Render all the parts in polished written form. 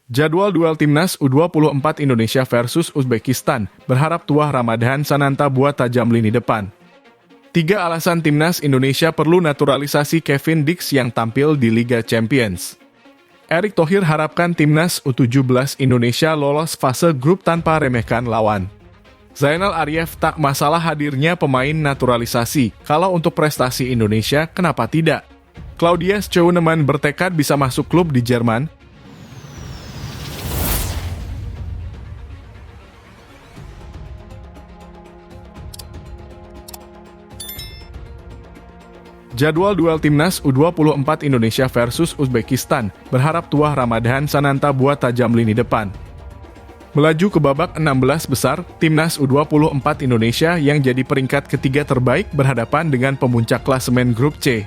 Jadwal duel Timnas U24 Indonesia versus Uzbekistan berharap tuah Ramadhan Sananta buat tajam lini depan. 3 alasan Timnas Indonesia perlu naturalisasi Kevin Dix yang tampil di Liga Champions. Erick Thohir harapkan Timnas U17 Indonesia lolos fase grup tanpa remehkan lawan. Zainal Arif tak masalah hadirnya pemain naturalisasi, kalau untuk prestasi Indonesia kenapa tidak? Claudia Scheunemann bertekad bisa masuk klub di Jerman. Jadwal duel Timnas U24 Indonesia versus Uzbekistan berharap tuah Ramadhan Sananta buat tajam lini depan. Melaju ke babak 16 besar, Timnas U24 Indonesia yang jadi peringkat ketiga terbaik berhadapan dengan pemuncak klasemen grup C.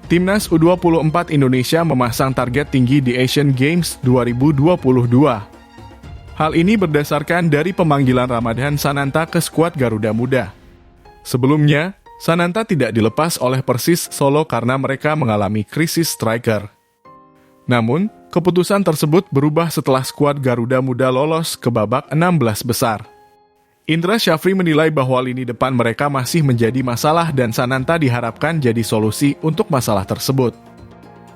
Timnas U24 Indonesia memasang target tinggi di Asian Games 2022. Hal ini berdasarkan dari pemanggilan Ramadhan Sananta ke skuad Garuda Muda. Sebelumnya, Sananta tidak dilepas oleh Persis Solo karena mereka mengalami krisis striker. Namun, keputusan tersebut berubah setelah skuad Garuda Muda lolos ke babak 16 besar. Indra Syafri menilai bahwa lini depan mereka masih menjadi masalah dan Sananta diharapkan jadi solusi untuk masalah tersebut.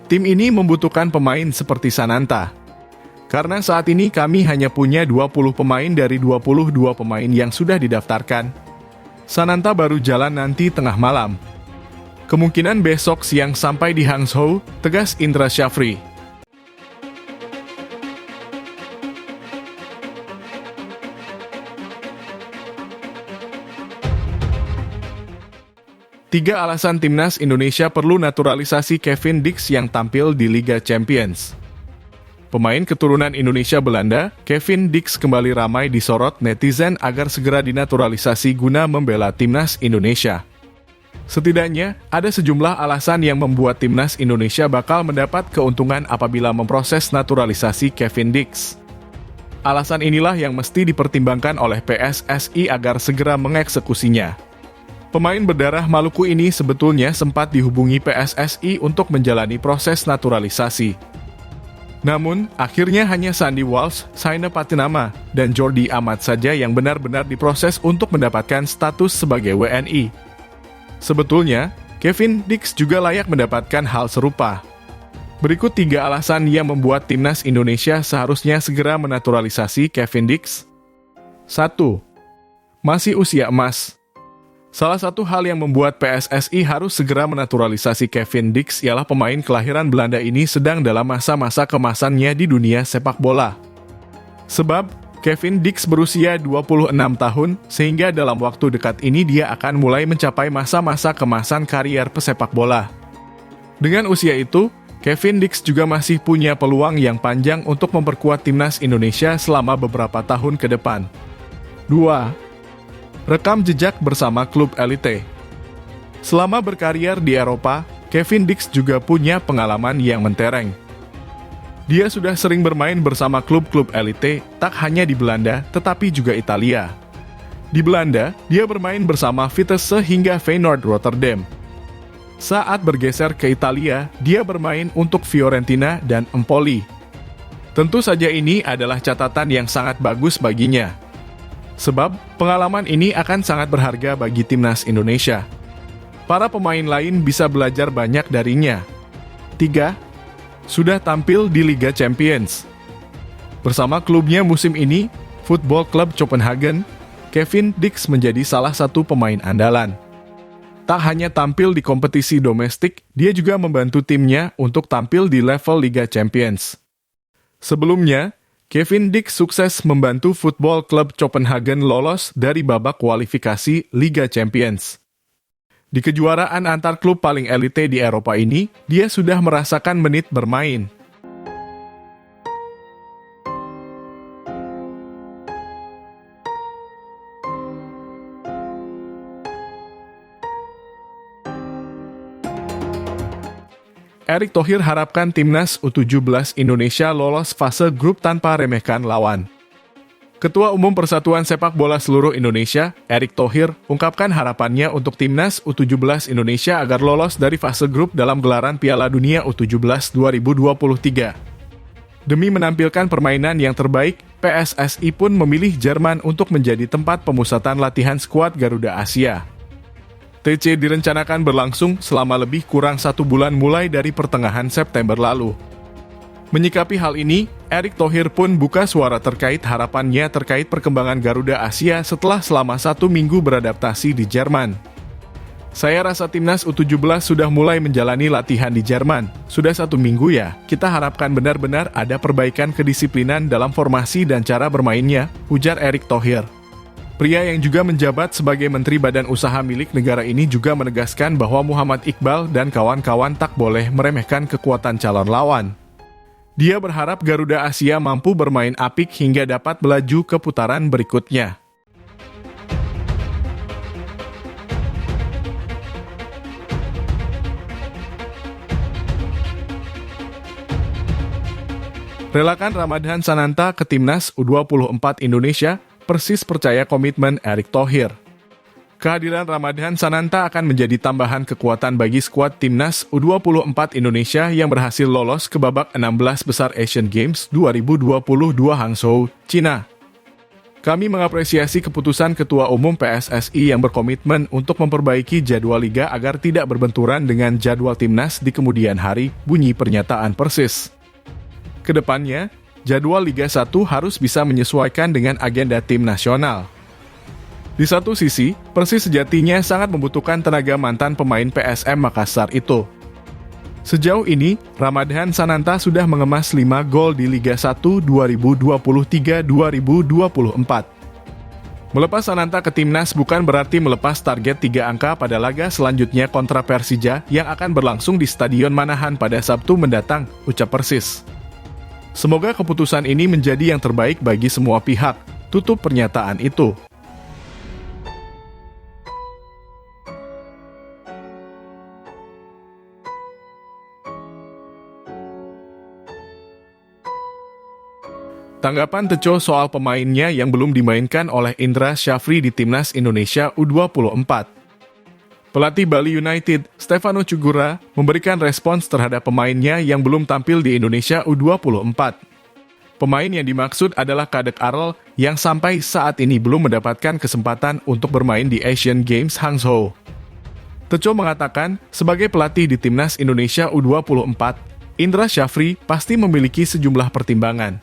Tim ini membutuhkan pemain seperti Sananta. Karena saat ini kami hanya punya 20 pemain dari 22 pemain yang sudah didaftarkan. Sananta baru jalan nanti tengah malam. Kemungkinan besok siang sampai di Hangzhou, tegas Indra Syafri. Tiga alasan Timnas Indonesia perlu naturalisasi Kevin Dix yang tampil di Liga Champions. Pemain keturunan Indonesia-Belanda, Kevin Dix kembali ramai disorot netizen agar segera dinaturalisasi guna membela Timnas Indonesia. Setidaknya, ada sejumlah alasan yang membuat Timnas Indonesia bakal mendapat keuntungan apabila memproses naturalisasi Kevin Dix. Alasan inilah yang mesti dipertimbangkan oleh PSSI agar segera mengeksekusinya. Pemain berdarah Maluku ini sebetulnya sempat dihubungi PSSI untuk menjalani proses naturalisasi. Namun, akhirnya hanya Sandy Walsh, Saina Patinama, dan Jordi Amat saja yang benar-benar diproses untuk mendapatkan status sebagai WNI. Sebetulnya, Kevin Dix juga layak mendapatkan hal serupa. Berikut 3 alasan yang membuat Timnas Indonesia seharusnya segera menaturalisasi Kevin Dix. 1. Masih usia emas. Salah satu hal yang membuat PSSI harus segera menaturalisasi Kevin Dix ialah pemain kelahiran Belanda ini sedang dalam masa-masa kemasannya di dunia sepak bola. Sebab, Kevin Dix berusia 26 tahun, sehingga dalam waktu dekat ini dia akan mulai mencapai masa-masa kemasan karier pesepak bola. Dengan usia itu, Kevin Dix juga masih punya peluang yang panjang untuk memperkuat Timnas Indonesia selama beberapa tahun ke depan. 2. Rekam jejak bersama klub elite. Selama berkarier di Eropa, Kevin Dix juga punya pengalaman yang mentereng. Dia sudah sering bermain bersama klub-klub elite, tak hanya di Belanda, tetapi juga Italia. Di Belanda, dia bermain bersama Vitesse hingga Feyenoord Rotterdam. Saat bergeser ke Italia, dia bermain untuk Fiorentina dan Empoli. Tentu saja ini adalah catatan yang sangat bagus baginya. Sebab, pengalaman ini akan sangat berharga bagi Timnas Indonesia. Para pemain lain bisa belajar banyak darinya. 3. Sudah tampil di Liga Champions. Bersama klubnya musim ini, Football Club Copenhagen, Kevin Dix menjadi salah satu pemain andalan. Tak hanya tampil di kompetisi domestik, dia juga membantu timnya untuk tampil di level Liga Champions. Sebelumnya, Kevin Dix sukses membantu Football Club Copenhagen lolos dari babak kualifikasi Liga Champions. Di kejuaraan antar klub paling elite di Eropa ini, dia sudah merasakan menit bermain. Erick Thohir harapkan Timnas U17 Indonesia lolos fase grup tanpa remehkan lawan. Ketua Umum Persatuan Sepak Bola Seluruh Indonesia, Erick Thohir, ungkapkan harapannya untuk Timnas U17 Indonesia agar lolos dari fase grup dalam gelaran Piala Dunia U17 2023. Demi menampilkan permainan yang terbaik, PSSI pun memilih Jerman untuk menjadi tempat pemusatan latihan skuad Garuda Asia. TC direncanakan berlangsung selama lebih kurang 1 bulan mulai dari pertengahan September lalu. Menyikapi hal ini, Erick Thohir pun buka suara terkait harapannya terkait perkembangan Garuda Asia setelah selama 1 minggu beradaptasi di Jerman. Saya rasa timnas U17 sudah mulai menjalani latihan di Jerman. Sudah 1 minggu ya, kita harapkan benar-benar ada perbaikan kedisiplinan dalam formasi dan cara bermainnya, ujar Erick Thohir. Pria yang juga menjabat sebagai Menteri Badan Usaha milik negara ini juga menegaskan bahwa Muhammad Iqbal dan kawan-kawan tak boleh meremehkan kekuatan calon lawan. Dia berharap Garuda Asia mampu bermain apik hingga dapat melaju ke putaran berikutnya. Relakan Ramadhan Sananta ke Timnas U24 Indonesia, Persis percaya komitmen Erick Thohir. Kehadiran Ramadhan Sananta akan menjadi tambahan kekuatan bagi skuad Timnas U24 Indonesia yang berhasil lolos ke babak 16 besar Asian Games 2022 Hangzhou, China. Kami mengapresiasi keputusan Ketua Umum PSSI yang berkomitmen untuk memperbaiki jadwal Liga agar tidak berbenturan dengan jadwal Timnas di kemudian hari, bunyi pernyataan Persis. Kedepannya, jadwal Liga 1 harus bisa menyesuaikan dengan agenda tim nasional. Di satu sisi, Persis sejatinya sangat membutuhkan tenaga mantan pemain PSM Makassar itu. Sejauh ini, Ramadhan Sananta sudah mengemas 5 gol di Liga 1 2023-2024. Melepas Sananta ke Timnas bukan berarti melepas target 3 angka pada laga selanjutnya kontra Persija yang akan berlangsung di Stadion Manahan pada Sabtu mendatang, ucap Persis. Semoga keputusan ini menjadi yang terbaik bagi semua pihak, tutup pernyataan itu. Tanggapan Teco soal pemainnya yang belum dimainkan oleh Indra Syafri di Timnas Indonesia U24. Pelatih Bali United, Stefano Cugura, memberikan respons terhadap pemainnya yang belum tampil di Indonesia U24. Pemain yang dimaksud adalah Kadek Arel yang sampai saat ini belum mendapatkan kesempatan untuk bermain di Asian Games Hangzhou. Teco mengatakan, sebagai pelatih di Timnas Indonesia U24, Indra Syafri pasti memiliki sejumlah pertimbangan.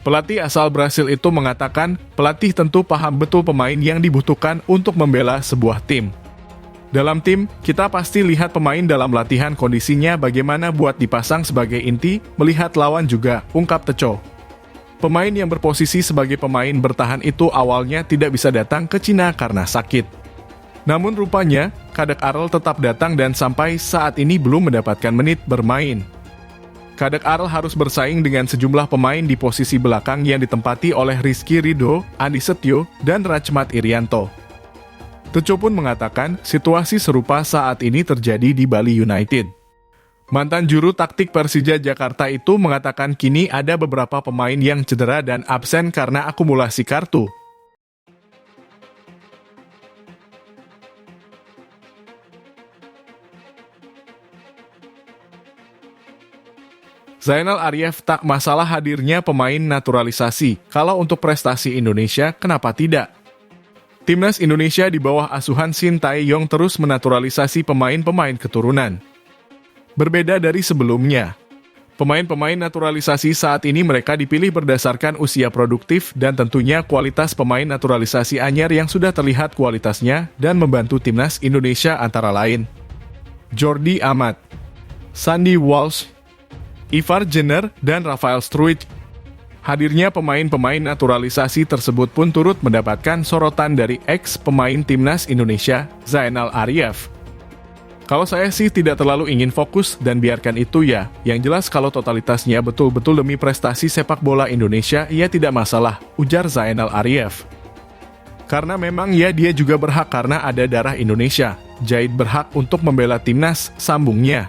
Pelatih asal Brasil itu mengatakan, pelatih tentu paham betul pemain yang dibutuhkan untuk membela sebuah tim. Dalam tim, kita pasti lihat pemain dalam latihan kondisinya bagaimana buat dipasang sebagai inti, melihat lawan juga, ungkap Teco. Pemain yang berposisi sebagai pemain bertahan itu awalnya tidak bisa datang ke Cina karena sakit. Namun rupanya, Kadek Arel tetap datang dan sampai saat ini belum mendapatkan menit bermain. Kadek Arel harus bersaing dengan sejumlah pemain di posisi belakang yang ditempati oleh Rizky Ridho, Andi Setio, dan Rachmat Irianto. Teco pun mengatakan situasi serupa saat ini terjadi di Bali United. Mantan juru taktik Persija Jakarta itu mengatakan kini ada beberapa pemain yang cedera dan absen karena akumulasi kartu. Zainal Arif tak masalah hadirnya pemain naturalisasi. Kalau untuk prestasi Indonesia, kenapa tidak? Timnas Indonesia di bawah asuhan Shin Tae-yong terus menaturalisasi pemain-pemain keturunan. Berbeda dari sebelumnya, pemain-pemain naturalisasi saat ini mereka dipilih berdasarkan usia produktif dan tentunya kualitas pemain naturalisasi anyar yang sudah terlihat kualitasnya dan membantu Timnas Indonesia antara lain Jordi Amat, Sandy Walsh, Ivar Jenner, dan Rafael Struijk. Hadirnya pemain-pemain naturalisasi tersebut pun turut mendapatkan sorotan dari ex-pemain Timnas Indonesia, Zainal Arif. Kalau saya sih tidak terlalu ingin fokus dan biarkan itu ya, yang jelas kalau totalitasnya betul-betul demi prestasi sepak bola Indonesia, ya tidak masalah, ujar Zainal Arif. Karena memang ya dia juga berhak karena ada darah Indonesia, Zaid berhak untuk membela Timnas, sambungnya.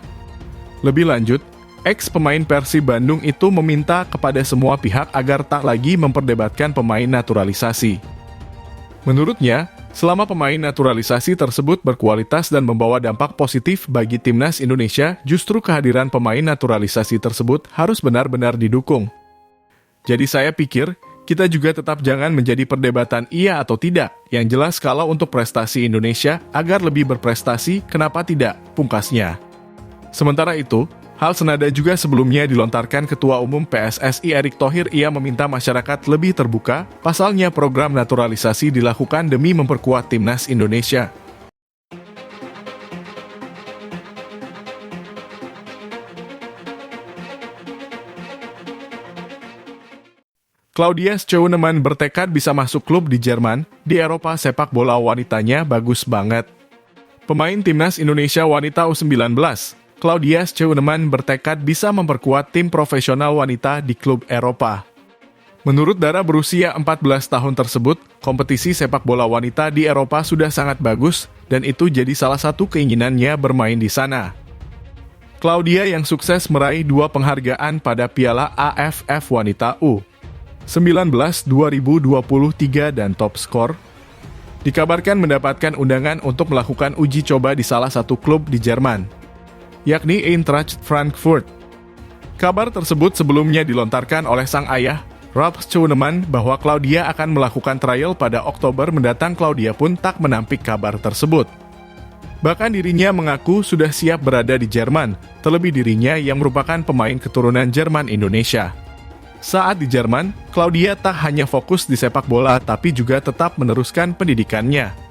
Lebih lanjut, ex-pemain Persib Bandung itu meminta kepada semua pihak agar tak lagi memperdebatkan pemain naturalisasi. Menurutnya, Selama pemain naturalisasi tersebut berkualitas dan membawa dampak positif bagi timnas Indonesia, justru kehadiran pemain naturalisasi tersebut harus benar-benar didukung. Jadi saya pikir, kita juga tetap jangan menjadi perdebatan iya atau tidak. Yang jelas kalau untuk prestasi Indonesia, agar lebih berprestasi, kenapa tidak, pungkasnya. Sementara itu, hal senada juga sebelumnya dilontarkan Ketua Umum PSSI Erick Thohir. Ia meminta masyarakat lebih terbuka, pasalnya program naturalisasi dilakukan demi memperkuat timnas Indonesia. Claudia Scheunemann bertekad bisa masuk klub di Jerman. Di Eropa sepak bola wanitanya bagus banget. Pemain timnas Indonesia wanita U19, Claudia Scheunemann bertekad bisa memperkuat tim profesional wanita di klub Eropa. Menurut Dara berusia 14 tahun tersebut, kompetisi sepak bola wanita di Eropa sudah sangat bagus, dan itu jadi salah satu keinginannya bermain di sana. Claudia yang sukses meraih 2 penghargaan pada Piala AFF Wanita U19 2023 dan top skor, dikabarkan mendapatkan undangan untuk melakukan uji coba di salah satu klub di Jerman, yakni Eintracht Frankfurt. Kabar tersebut sebelumnya dilontarkan oleh sang ayah, Ralf Scheunemann, bahwa Claudia akan melakukan trial pada Oktober mendatang. Claudia pun tak menampik kabar tersebut. Bahkan dirinya mengaku sudah siap berada di Jerman, terlebih dirinya yang merupakan pemain keturunan Jerman Indonesia. Saat di Jerman, Claudia tak hanya fokus di sepak bola tapi juga tetap meneruskan pendidikannya.